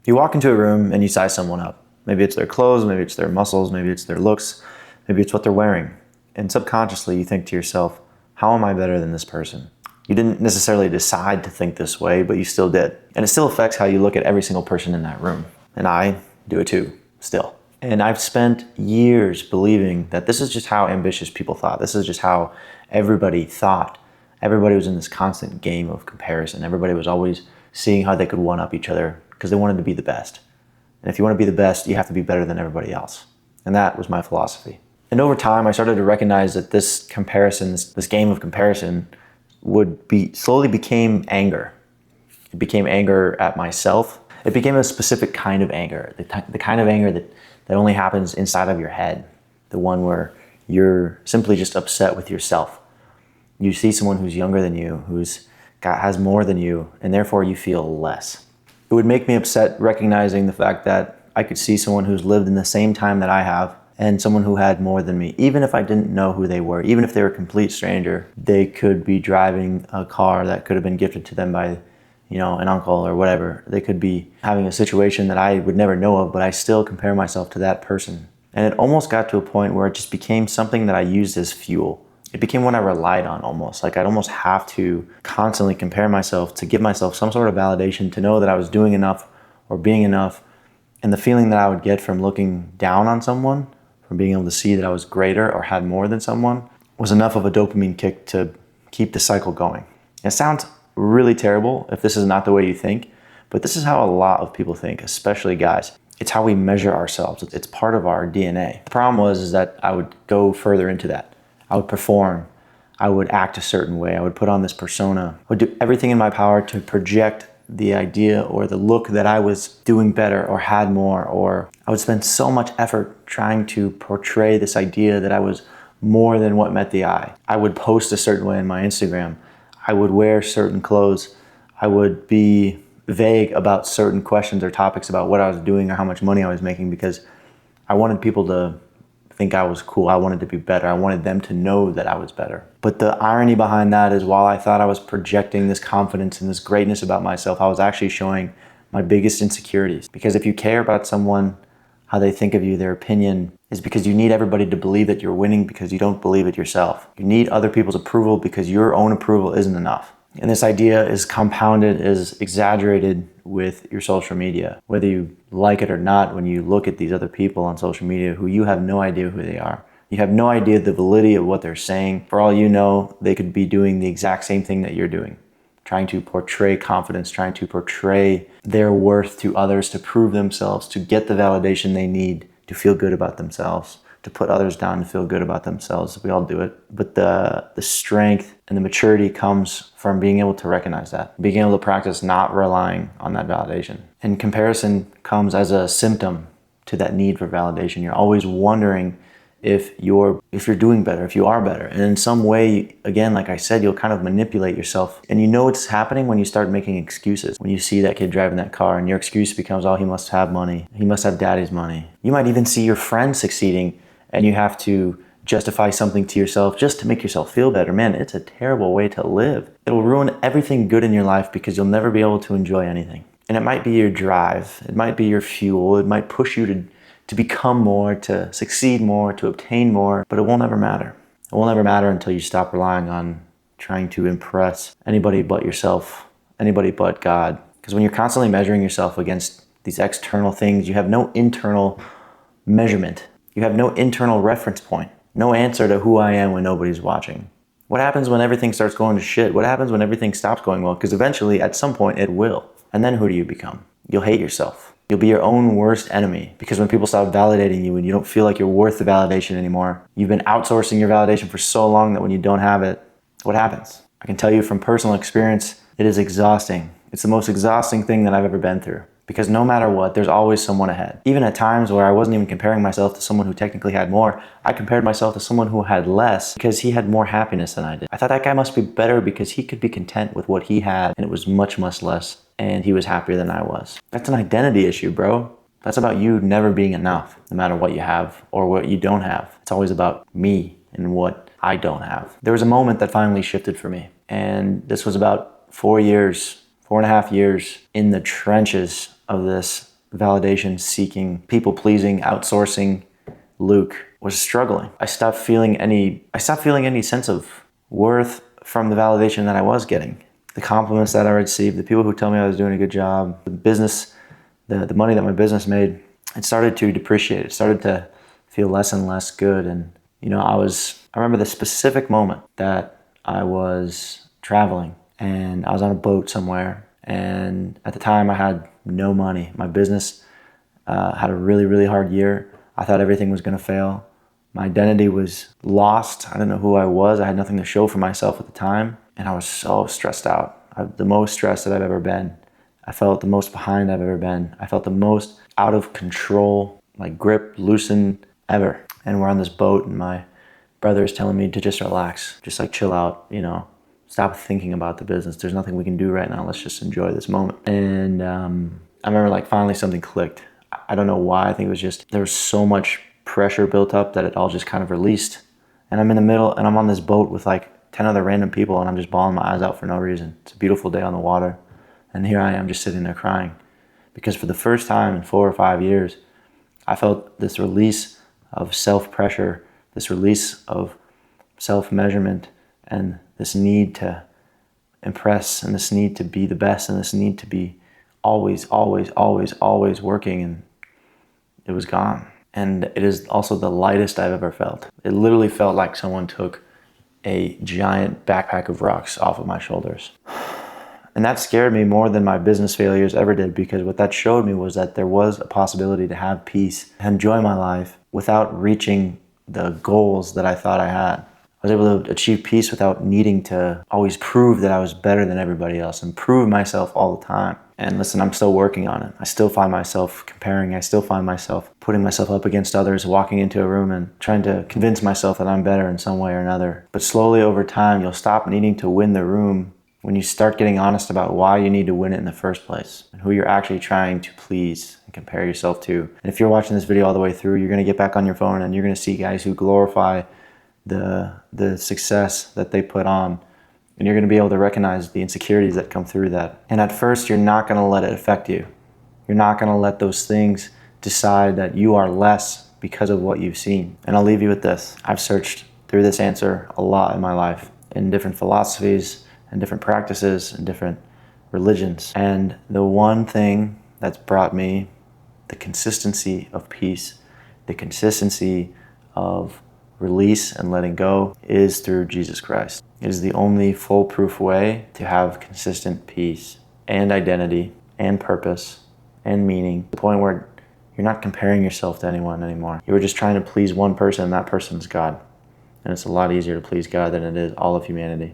You walk into a room and you size someone up. Maybe it's their clothes, maybe it's their muscles, maybe it's their looks, maybe it's what they're wearing. And subconsciously you think to yourself, how am I better than this person? You didn't necessarily decide to think this way, but you still did. And it still affects how you look at every single person in that room. And I do it too, still. And I've spent years believing that this is just how ambitious people thought. This is just how everybody thought. Everybody was in this constant game of comparison. Everybody was always seeing how they could one-up each other because they wanted to be the best. And if you want to be the best, you have to be better than everybody else. And that was my philosophy. And over time, I started to recognize that this comparison, this game of comparison, slowly became anger. It became anger at myself. It became a specific kind of anger, the kind of anger that only happens inside of your head, the one where you're simply just upset with yourself. You see someone who's younger than you, has more than you, and therefore you feel less. It would make me upset recognizing the fact that I could see someone who's lived in the same time that I have and someone who had more than me. Even if I didn't know who they were, even if they were a complete stranger, they could be driving a car that could have been gifted to them by, an uncle or whatever. They could be having a situation that I would never know of, but I still compare myself to that person. And it almost got to a point where it just became something that I used as fuel. It became what I relied on almost. Like I'd almost have to constantly compare myself to give myself some sort of validation to know that I was doing enough or being enough. And the feeling that I would get from looking down on someone, from being able to see that I was greater or had more than someone, was enough of a dopamine kick to keep the cycle going. It sounds really terrible if this is not the way you think, but this is how a lot of people think, especially guys. It's how we measure ourselves. It's part of our DNA. The problem was that I would go further into that. I would perform, I would act a certain way, I would put on this persona, I would do everything in my power to project the idea or the look that I was doing better or had more, or I would spend so much effort trying to portray this idea that I was more than what met the eye. I would post a certain way on my Instagram, I would wear certain clothes, I would be vague about certain questions or topics about what I was doing or how much money I was making because I wanted people to think I was cool. I wanted to be better. I wanted them to know that I was better. But the irony behind that is while I thought I was projecting this confidence and this greatness about myself, I was actually showing my biggest insecurities. Because if you care about someone, how they think of you, their opinion, is because you need everybody to believe that you're winning because you don't believe it yourself. You need other people's approval because your own approval isn't enough. And this idea is compounded, is exaggerated with your social media. Whether you like it or not, when you look at these other people on social media who you have no idea who they are. You have no idea the validity of what they're saying. For all you know, they could be doing the exact same thing that you're doing. Trying to portray confidence, trying to portray their worth to others, to prove themselves, to get the validation they need to feel good about themselves, to put others down to feel good about themselves. We all do it. But the strength and the maturity comes from being able to recognize that, being able to practice not relying on that validation. And comparison comes as a symptom to that need for validation. You're always wondering if you're doing better, if you are better. And in some way, again, like I said, you'll kind of manipulate yourself. And you know it's happening when you start making excuses. When you see that kid driving that car and your excuse becomes, oh, he must have money. He must have daddy's money. You might even see your friend succeeding and you have to justify something to yourself just to make yourself feel better. Man, it's a terrible way to live. It'll ruin everything good in your life because you'll never be able to enjoy anything. And it might be your drive. It might be your fuel. It might push you to become more, to succeed more, to obtain more, but it won't ever matter. It won't ever matter until you stop relying on trying to impress anybody but yourself, anybody but God. Because when you're constantly measuring yourself against these external things, you have no internal measurement. You have no internal reference point, no answer to who I am when nobody's watching. What happens when everything starts going to shit? What happens when everything stops going well? Because eventually, at some point, it will. And then who do you become? You'll hate yourself. You'll be your own worst enemy. Because when people stop validating you and you don't feel like you're worth the validation anymore, you've been outsourcing your validation for so long that when you don't have it, what happens? I can tell you from personal experience, it is exhausting. It's the most exhausting thing that I've ever been through. Because no matter what, there's always someone ahead. Even at times where I wasn't even comparing myself to someone who technically had more, I compared myself to someone who had less because he had more happiness than I did. I thought that guy must be better because he could be content with what he had and it was much, much less and he was happier than I was. That's an identity issue, bro. That's about you never being enough, no matter what you have or what you don't have. It's always about me and what I don't have. There was a moment that finally shifted for me, and this was about 4.5 years in the trenches of this validation seeking, people pleasing, outsourcing Luke was struggling. I stopped feeling any sense of worth from the validation that I was getting. The compliments that I received, the people who tell me I was doing a good job, the business, the money that my business made, it started to depreciate. It started to feel less and less good. And I remember the specific moment that I was traveling and I was on a boat somewhere. And at the time I had no money. My business had a really, really hard year. I thought everything was going to fail. My identity was lost. I didn't know who I was. I had nothing to show for myself at the time. And I was so stressed out. The most stressed that I've ever been. I felt the most behind I've ever been. I felt the most out of control, like grip loosened ever. And we're on this boat and my brother is telling me to just relax, just like chill out, stop thinking about the business. There's nothing we can do right now. Let's just enjoy this moment. And I remember like finally something clicked. I don't know why. I think it was just, there was so much pressure built up that it all just kind of released. And I'm in the middle and I'm on this boat with like 10 other random people and I'm just bawling my eyes out for no reason. It's a beautiful day on the water. And here I am just sitting there crying. Because for the first time in 4 or 5 years, I felt this release of self-pressure, this release of self-measurement, and this need to impress, and this need to be the best, and this need to be always, always, always, always working, and it was gone. And it is also the lightest I've ever felt. It literally felt like someone took a giant backpack of rocks off of my shoulders. And that scared me more than my business failures ever did, because what that showed me was that there was a possibility to have peace and enjoy my life without reaching the goals that I thought I had. I was able to achieve peace without needing to always prove that I was better than everybody else and prove myself all the time. And listen, I'm still working on it. I still find myself comparing. I still find myself putting myself up against others, walking into a room and trying to convince myself that I'm better in some way or another. But slowly over time, you'll stop needing to win the room when you start getting honest about why you need to win it in the first place and who you're actually trying to please and compare yourself to. And if you're watching this video all the way through, you're going to get back on your phone and you're going to see guys who glorify the success that they put on. And you're going to be able to recognize the insecurities that come through that. And at first, you're not going to let it affect you. You're not going to let those things decide that you are less because of what you've seen. And I'll leave you with this. I've searched through this answer a lot in my life, in different philosophies and different practices and different religions. And the one thing that's brought me the consistency of peace, the consistency of release and letting go is through Jesus Christ. It is the only foolproof way to have consistent peace and identity and purpose and meaning, to the point where you're not comparing yourself to anyone anymore. You were just trying to please one person, and that person's God. And it's a lot easier to please God than it is all of humanity.